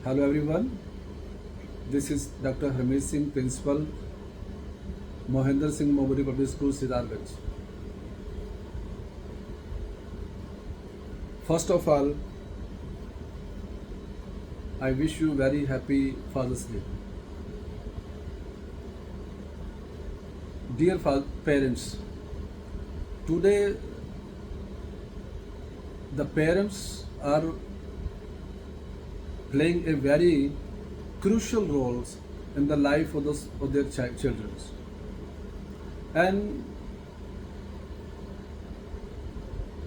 Hello everyone, this is Dr. Harmeet Singh, Principal, Mohinder Singh Memorial Public School, Siddharganj. First of all, I wish you very happy Father's Day. Dear parents, today the parents are playing a very crucial roles in the life of their children. And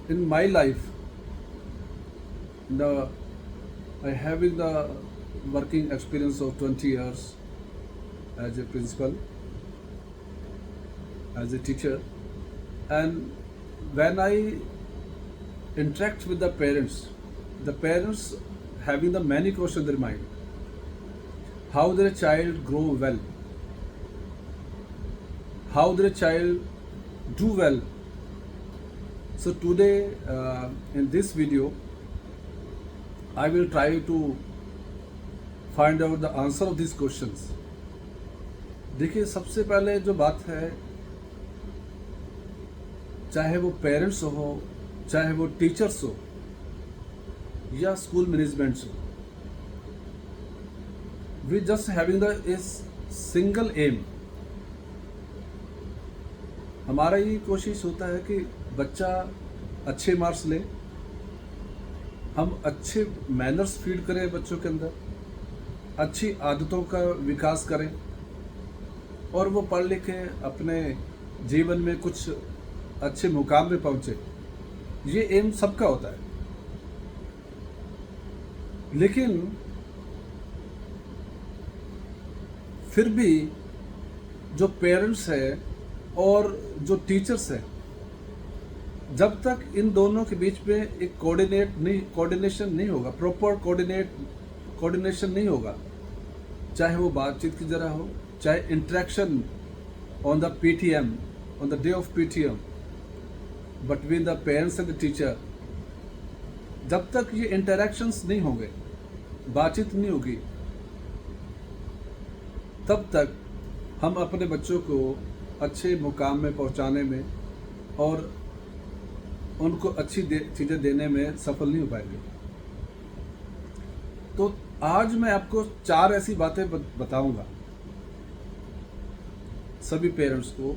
in my life, I having the working experience of 20 years as a principal, as a teacher, and when I interact with the parents having the many questions in their mind. How their child grow well, how their child do well. So today in this video, I will try to find out the answer of these questions. देखिए, सबसे पहले जो बात है, चाहे वो parents हो, चाहे वो टीचर्स हो या स्कूल मैनेजमेंट्स हो, we just having the single aim. हमारा ये कोशिश होता है कि बच्चा अच्छे मार्क्स ले, हम अच्छे मैनर्स फीड करें बच्चों के अंदर, अच्छी आदतों का विकास करें और वो पढ़ लिख के अपने जीवन में कुछ अच्छे मुकाम पे पहुंचे. ये एम सबका होता है. लेकिन फिर भी जो पेरेंट्स है और जो टीचर्स है, जब तक इन दोनों के बीच में एक कोऑर्डिनेशन नहीं होगा, प्रॉपर कोऑर्डिनेशन नहीं होगा, चाहे वो बातचीत की जरा हो, चाहे interaction on the PTM, on the day of PTM between the parents and the teacher, जब तक ये इंटरेक्शंस नहीं होंगे, बातचीत नहीं होगी, तब तक हम अपने बच्चों को अच्छे मुकाम में पहुंचाने में और उनको अच्छी चीज़ें देने में सफल नहीं हो पाएंगे. तो आज मैं आपको 4 ऐसी बातें बताऊंगा सभी पेरेंट्स को,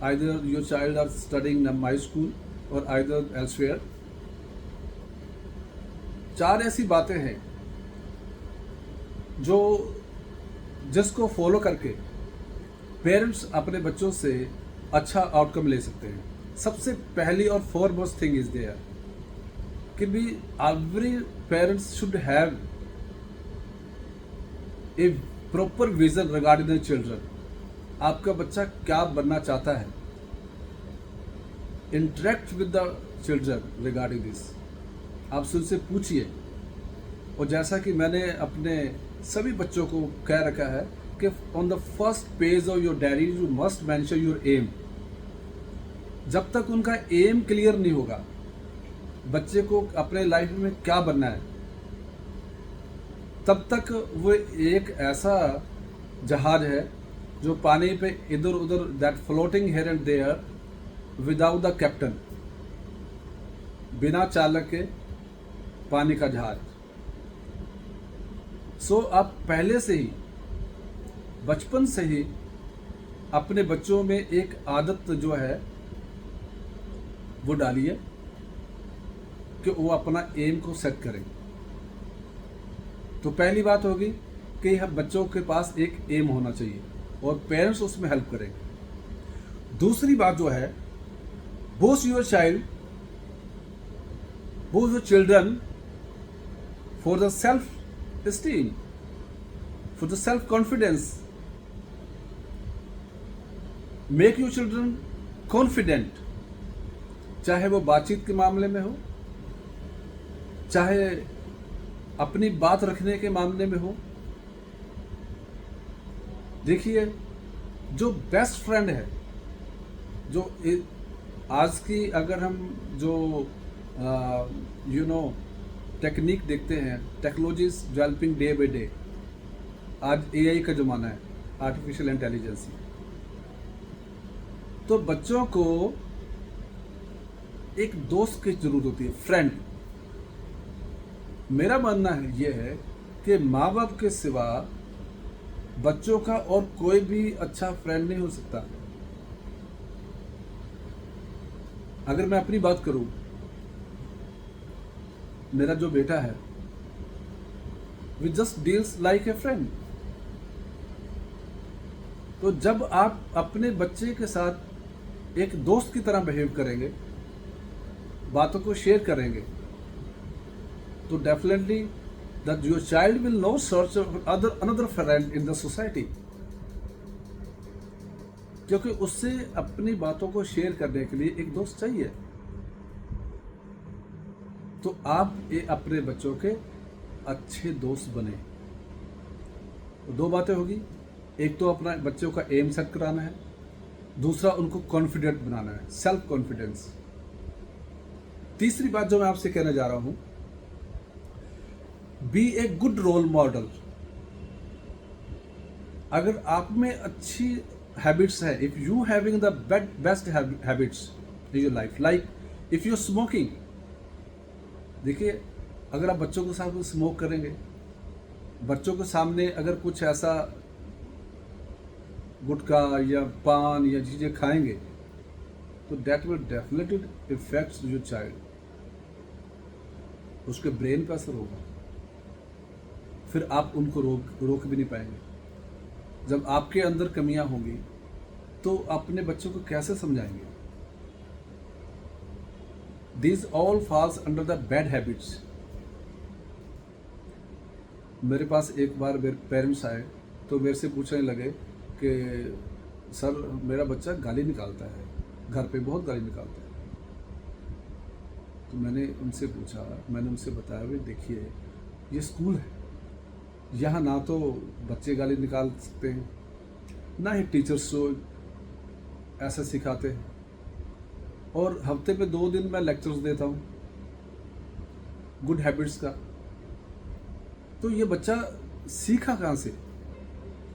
either your child are studying in my school or either elsewhere. 4 ऐसी बातें हैं जिसको फॉलो करके पेरेंट्स अपने बच्चों से अच्छा आउटकम ले सकते हैं. सबसे पहली और फॉरमोस्ट थिंग इज देयर कि भी every parents should have a proper vision regarding the children. आपका बच्चा क्या बनना चाहता है, interact with the children regarding this. आप उनसे पूछिए. और जैसा कि मैंने अपने सभी बच्चों को कह रखा है कि on the first page of your diary you must mention your aim. जब तक उनका एम क्लियर नहीं होगा, बच्चे को अपने लाइफ में क्या बनना है, तब तक वो एक ऐसा जहाज है जो पानी पे इधर उधर, that floating here and there without the captain, बिना चालक के पानी का जहाज. सो आप पहले से ही, बचपन से ही अपने बच्चों में एक आदत जो है वो डालिए कि वो अपना एम को सेट करें. तो पहली बात होगी कि हम बच्चों के पास एक एम होना चाहिए और पेरेंट्स उसमें हेल्प करें. दूसरी बात जो है, boost your child, boost your children for the self-esteem, for the self-confidence. Make your children confident. चाहे वो बातचीत के मामले में हो, चाहे अपनी बात रखने के मामले में हो. देखिए, जो बेस्ट फ्रेंड है, जो आज की अगर हम जो टेक्निक देखते हैं, technology is developing day by day. आज एआई का ज़माना है, आर्टिफिशियल इंटेलिजेंस। तो बच्चों को एक दोस्त की जरूरत होती है, फ्रेंड। मेरा मानना है ये है कि माँ बाप के सिवा बच्चों का और कोई भी अच्छा फ्रेंड नहीं हो सकता। अगर मैं अपनी बात करूं, मेरा जो बेटा है we just deals like a friend. तो जब आप अपने बच्चे के साथ एक दोस्त की तरह बिहेव करेंगे, बातों को शेयर करेंगे, तो definitely that your child will know search another friend in the society, क्योंकि उससे अपनी बातों को शेयर करने के लिए एक दोस्त चाहिए। तो आप ये अपने बच्चों के अच्छे दोस्त बने। तो दो बातें होगी, एक तो अपना बच्चों का एम सेट कराना है, दूसरा उनको कॉन्फिडेंट बनाना है, सेल्फ कॉन्फिडेंस। तीसरी बात जो मैं आपसे कहने जा रहा हूं, be a good role model. अगर आप में अच्छी हैबिट्स है, if you having the best habits in your life, like if you smoking, देखिए अगर आप बच्चों के साथ स्मोक करेंगे, बच्चों के सामने अगर कुछ ऐसा गुटखा या पान या चीज़ें खाएंगे, तो that will definitely effects your child, उसके ब्रेन पर असर होगा। फिर आप उनको रोक भी नहीं पाएंगे। जब आपके अंदर कमियां होंगी तो अपने बच्चों को कैसे समझाएंगे? These all falls under the bad habits. मेरे पास एक बार मेरे पेरेंट्स आए तो मेरे से पूछने लगे कि सर मेरा बच्चा गाली निकालता है, घर पे बहुत गाली निकालता है। तो मैंने उनसे पूछा, मैंने उनसे बताया भाई देखिए ये स्कूल है, यहाँ ना तो बच्चे गाली निकाल सकते हैं, ना ही टीचर्स को ऐसा सिखाते हैं, और हफ्ते पे 2 दिन मैं लेक्चर्स देता हूँ गुड हैबिट्स का। तो ये बच्चा सीखा कहाँ से?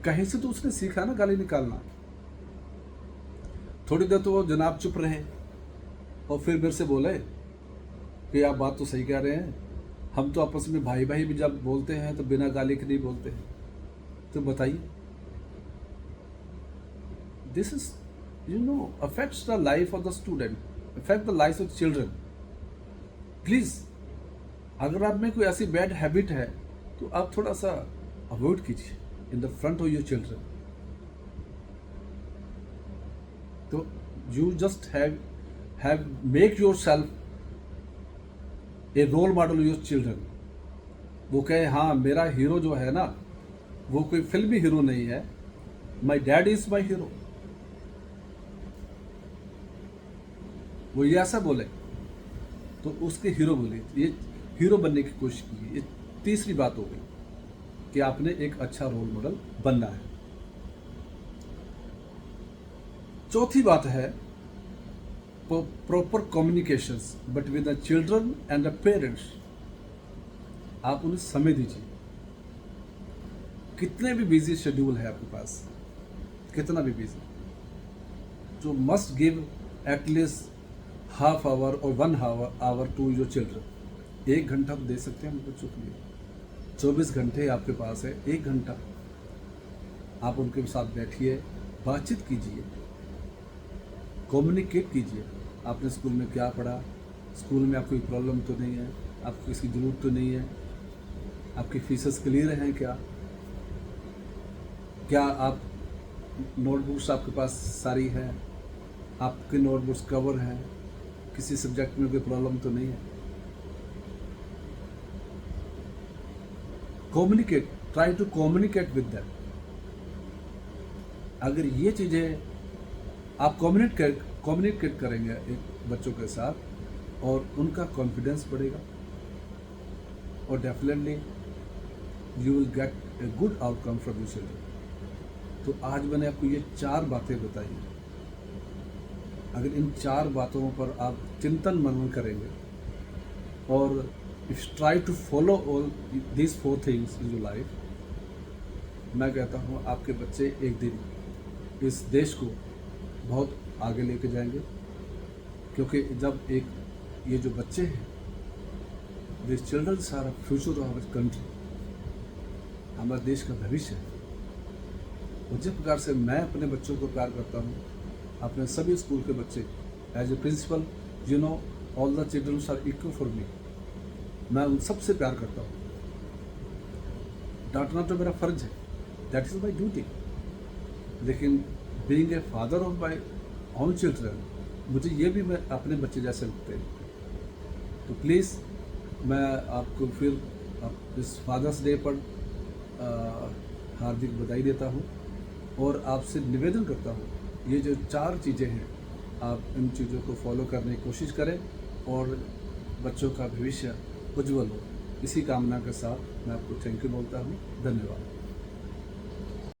कहीं से तो उसने सीखा ना गाली निकालना। थोड़ी देर तो वो जनाब चुप रहे और फिर मेरे से बोले कि आप बात तो सही कह रहे हैं, हम तो आपस में भाई भाई भी जब बोलते हैं तो बिना गाली के नहीं बोलते हैं। तो बताइए, this is affects the life of the student, affect the lives of children. Please अगर आप में कोई ऐसी बैड हैबिट है तो आप थोड़ा सा अवॉइड कीजिए in the front of your children. तो you just have make yourself a role model your children. वो कहे हाँ मेरा हीरो जो है ना वो कोई फिल्मी हीरो नहीं है, my dad is my hero. वो ये ऐसा बोले तो उसके हीरो बोले, ये हीरो बनने की कोशिश की। ये तीसरी बात हो गई कि आपने एक अच्छा रोल मॉडल बनना है। चौथी बात है proper communications between the children and the parents. आप उन्हें समय दीजिए। कितने भी बिजी शेड्यूल है आपके पास, कितना भी बिजी, जो must give at least half hour और 1 आवर टू योर चिल्ड्रन। 1 घंटा तो दे सकते हैं बच्चों के लिए। 24 घंटे आपके पास है, 1 घंटा आप उनके साथ बैठिए, बातचीत कीजिए, कम्युनिकेट कीजिए। आपने स्कूल में क्या पढ़ा, स्कूल में आपको कोई प्रॉब्लम तो नहीं है, आपको किसी ज़रूरत तो नहीं है, आपकी फीसेस क्लियर हैं क्या आप नोटबुक्स आपके पास सारी है, आपके नोटबुक्स कवर हैं, किसी सब्जेक्ट में कोई प्रॉब्लम तो नहीं है। Communicate, try to communicate with them. अगर ये चीज़ें आप कम्युनिकेट करेंगे एक बच्चों के साथ, और उनका कॉन्फिडेंस बढ़ेगा, और definitely you will get a good outcome from your children. तो आज मैंने आपको ये 4 बातें बताई। अगर इन 4 बातों पर आप चिंतन मनन करेंगे और if try to follow all these 4 things in your life, मैं कहता हूँ आपके बच्चे एक दिन इस देश को बहुत आगे लेके जाएंगे। क्योंकि जब एक ये जो बच्चे हैं, this childrens are future of our country, हमारे देश का भविष्य है। और जिस प्रकार से मैं अपने बच्चों को प्यार करता हूँ, अपने सभी स्कूल के बच्चे, as a principal, you know all the childrens are equal for me, मैं उन सबसे प्यार करता हूँ। डांटना तो मेरा फर्ज है, दैट इज़ माई ड्यूटी। लेकिन being a father of my own children, मुझे ये भी मैं अपने बच्चे जैसे लगते हैं। तो प्लीज़ मैं आपको फिर इस फादर्स डे पर हार्दिक बधाई देता हूँ और आपसे निवेदन करता हूँ, ये जो 4 चीज़ें हैं, आप इन चीज़ों को फॉलो करने की कोशिश करें और बच्चों का भविष्य उज्जवल हो। इसी कामना के साथ मैं आपको थैंक यू बोलता हूँ। धन्यवाद।